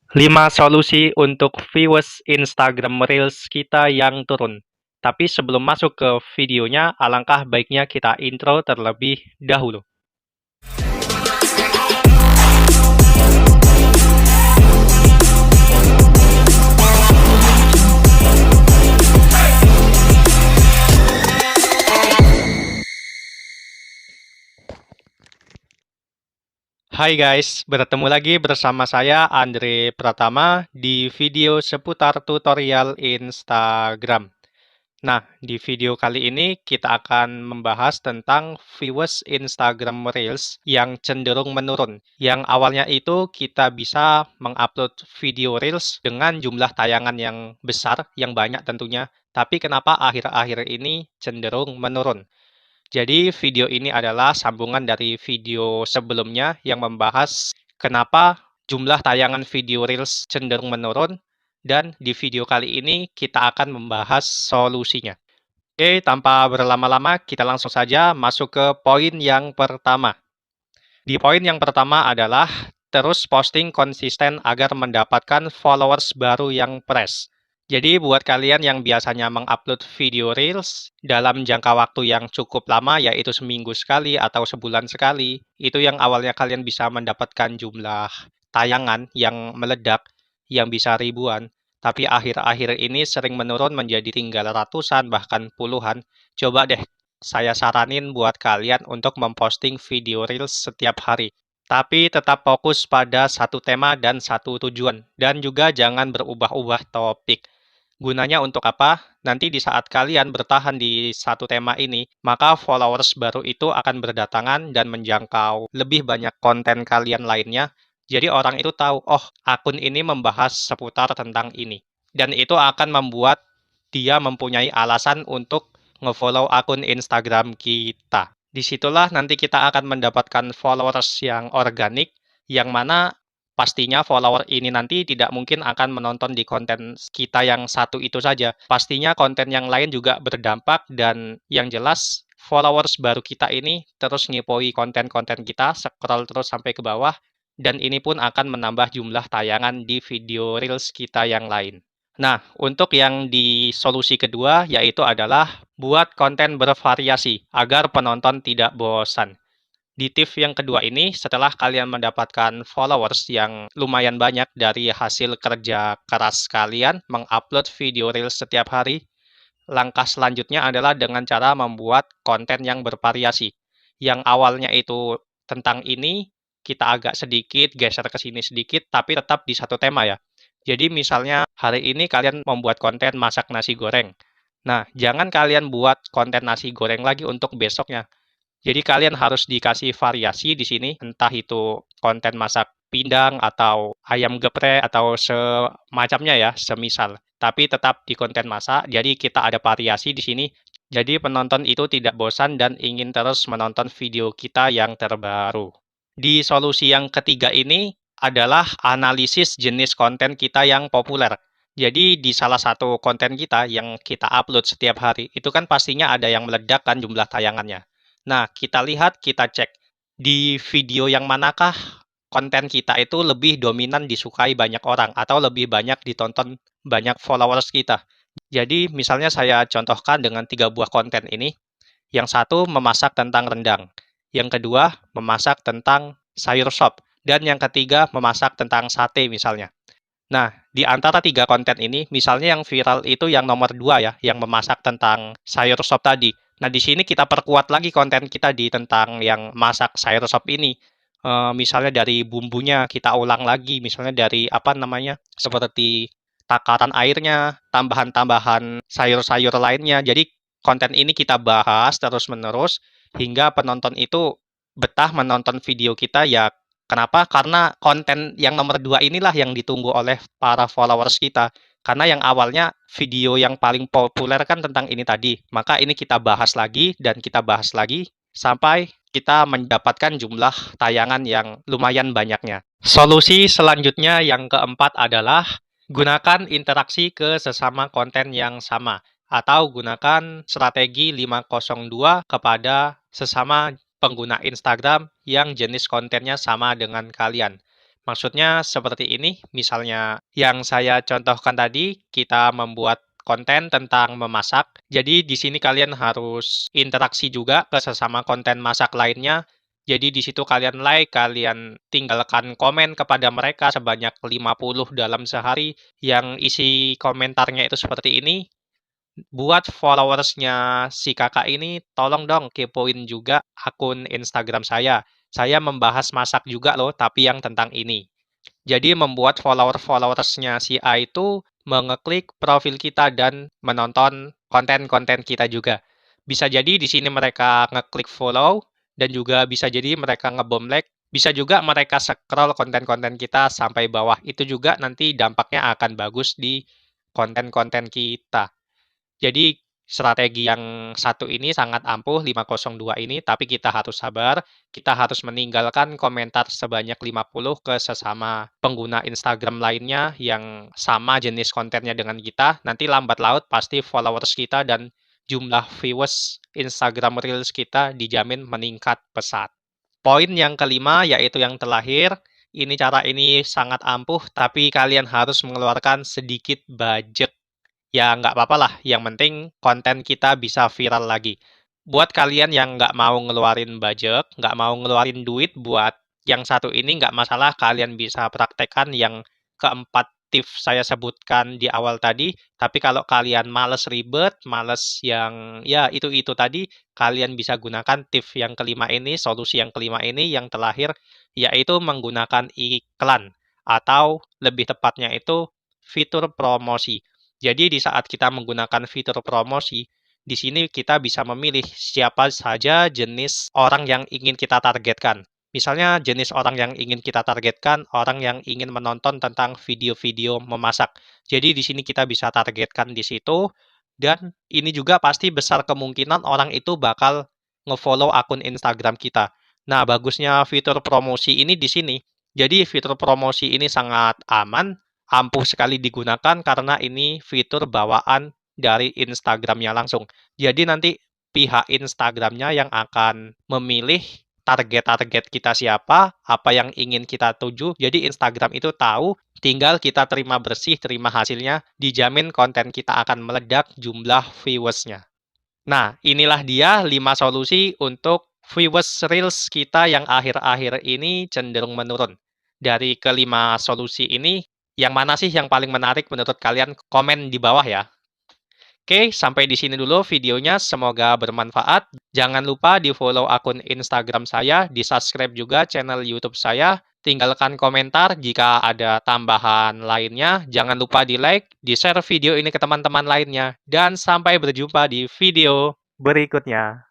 5 solusi untuk viewers Instagram Reels kita yang turun. Tapi sebelum masuk ke videonya, alangkah baiknya kita intro terlebih dahulu. Hai guys, bertemu lagi bersama saya Andre Pratama di video seputar tutorial Instagram. Nah, di video kali ini kita akan membahas tentang viewers Instagram Reels yang cenderung menurun. Yang awalnya itu kita bisa mengupload video Reels dengan jumlah tayangan yang besar, yang banyak tentunya. Tapi kenapa akhir-akhir ini cenderung menurun? Jadi video ini adalah sambungan dari video sebelumnya yang membahas kenapa jumlah tayangan video Reels cenderung menurun, dan di video kali ini kita akan membahas solusinya. Oke, tanpa berlama-lama, kita langsung saja masuk ke poin yang pertama. Di poin yang pertama adalah terus posting konsisten agar mendapatkan followers baru yang fresh. Jadi buat kalian yang biasanya mengupload video Reels dalam jangka waktu yang cukup lama, yaitu seminggu sekali atau sebulan sekali, itu yang awalnya kalian bisa mendapatkan jumlah tayangan yang meledak, yang bisa ribuan, tapi akhir-akhir ini sering menurun menjadi tinggal ratusan, bahkan puluhan. Coba deh saya saranin buat kalian untuk memposting video Reels setiap hari. Tapi tetap fokus pada satu tema dan satu tujuan. Dan juga jangan berubah-ubah topik. Gunanya untuk apa? Nanti di saat kalian bertahan di satu tema ini, maka followers baru itu akan berdatangan dan menjangkau lebih banyak konten kalian lainnya. Jadi orang itu tahu, oh akun ini membahas seputar tentang ini. Dan itu akan membuat dia mempunyai alasan untuk ngefollow akun Instagram kita. Disitulah nanti kita akan mendapatkan followers yang organik, yang mana pastinya follower ini nanti tidak mungkin akan menonton di konten kita yang satu itu saja. Pastinya konten yang lain juga berdampak, dan yang jelas followers baru kita ini terus ngipoi konten-konten kita, scroll terus sampai ke bawah, dan ini pun akan menambah jumlah tayangan di video Reels kita yang lain. Nah, untuk yang di solusi kedua, yaitu adalah buat konten bervariasi agar penonton tidak bosan. Di tips yang kedua ini, setelah kalian mendapatkan followers yang lumayan banyak dari hasil kerja keras kalian mengupload video Reels setiap hari, langkah selanjutnya adalah dengan cara membuat konten yang bervariasi. Yang awalnya itu tentang ini, kita agak sedikit geser ke sini sedikit, tapi tetap di satu tema ya. Jadi misalnya hari ini kalian membuat konten masak nasi goreng. Nah, jangan kalian buat konten nasi goreng lagi untuk besoknya. Jadi kalian harus dikasih variasi di sini, entah itu konten masak pindang atau ayam geprek atau semacamnya ya, semisal. Tapi tetap di konten masak, jadi kita ada variasi di sini. Jadi penonton itu tidak bosan dan ingin terus menonton video kita yang terbaru. Di solusi yang ketiga ini adalah analisis jenis konten kita yang populer. Jadi di salah satu konten kita yang kita upload setiap hari, itu kan pastinya ada yang meledak kan jumlah tayangannya. Nah, kita lihat, kita cek di video yang manakah konten kita itu lebih dominan disukai banyak orang atau lebih banyak ditonton banyak followers kita. Jadi, misalnya saya contohkan dengan 3 buah konten ini. Yang satu memasak tentang rendang, yang kedua memasak tentang sayur sop, dan yang ketiga memasak tentang sate misalnya. Nah, di antara 3 konten ini, misalnya yang viral itu yang nomor 2 ya, yang memasak tentang sayur sop tadi. Nah, di sini kita perkuat lagi konten kita di tentang yang masak sayur sop ini. Misalnya dari bumbunya kita ulang lagi, misalnya dari apa namanya, seperti takaran airnya, tambahan-tambahan sayur-sayur lainnya. Jadi konten ini kita bahas terus-menerus hingga penonton itu betah menonton video kita ya. Kenapa? Karena konten yang nomor 2 inilah yang ditunggu oleh para followers kita. Karena yang awalnya video yang paling populer kan tentang ini tadi. Maka ini kita bahas lagi dan kita bahas lagi sampai kita mendapatkan jumlah tayangan yang lumayan banyaknya. Solusi selanjutnya yang keempat adalah gunakan interaksi ke sesama konten yang sama, atau gunakan strategi 502 kepada sesama pengguna Instagram yang jenis kontennya sama dengan kalian. Maksudnya seperti ini, misalnya yang saya contohkan tadi, kita membuat konten tentang memasak. Jadi di sini kalian harus interaksi juga ke sesama konten masak lainnya. Jadi di situ kalian like, kalian tinggalkan komen kepada mereka sebanyak 50 dalam sehari. Yang isi komentarnya itu seperti ini. Buat followersnya si kakak ini, tolong dong kepoin juga akun Instagram saya. Saya membahas masak juga loh, tapi yang tentang ini. Jadi membuat followersnya si A itu mengeklik profil kita dan menonton konten-konten kita juga. Bisa jadi di sini mereka ngeklik follow, dan juga bisa jadi mereka ngebom like, bisa juga mereka scroll konten-konten kita sampai bawah. Itu juga nanti dampaknya akan bagus di konten-konten kita. Jadi strategi yang satu ini sangat ampuh, 502 ini, tapi kita harus sabar, kita harus meninggalkan komentar sebanyak 50 ke sesama pengguna Instagram lainnya yang sama jenis kontennya dengan kita. Nanti lambat laut pasti followers kita dan jumlah viewers Instagram Reels kita dijamin meningkat pesat. Poin yang kelima, yaitu yang terakhir, cara ini sangat ampuh, tapi kalian harus mengeluarkan sedikit budget. Ya nggak apa-apa lah, yang penting konten kita bisa viral lagi. Buat kalian yang nggak mau ngeluarin budget, nggak mau ngeluarin duit buat yang satu ini nggak masalah, kalian bisa praktekkan yang keempat tips saya sebutkan di awal tadi. Tapi kalau kalian males ribet, males yang ya itu tadi, kalian bisa gunakan tips yang kelima ini, solusi yang kelima ini, yang terakhir, yaitu menggunakan iklan. Atau lebih tepatnya itu fitur promosi. Jadi di saat kita menggunakan fitur promosi, di sini kita bisa memilih siapa saja jenis orang yang ingin kita targetkan. Misalnya jenis orang yang ingin kita targetkan, orang yang ingin menonton tentang video-video memasak. Jadi di sini kita bisa targetkan di situ, dan ini juga pasti besar kemungkinan orang itu bakal ngefollow akun Instagram kita. Nah, bagusnya fitur promosi ini di sini. Jadi fitur promosi ini sangat aman, ampuh sekali digunakan karena ini fitur bawaan dari Instagram-nya langsung. Jadi nanti pihak Instagram-nya yang akan memilih target-target kita siapa, apa yang ingin kita tuju. Jadi Instagram itu tahu, tinggal kita terima bersih, terima hasilnya, dijamin konten kita akan meledak jumlah viewersnya. Nah, inilah dia 5 solusi untuk viewers Reels kita yang akhir-akhir ini cenderung menurun. Dari kelima solusi ini, yang mana sih yang paling menarik menurut kalian? Komen di bawah ya. Oke, sampai di sini dulu videonya. Semoga bermanfaat. Jangan lupa di-follow akun Instagram saya, di-subscribe juga channel YouTube saya. Tinggalkan komentar jika ada tambahan lainnya. Jangan lupa di-like, di-share video ini ke teman-teman lainnya. Dan sampai berjumpa di video berikutnya.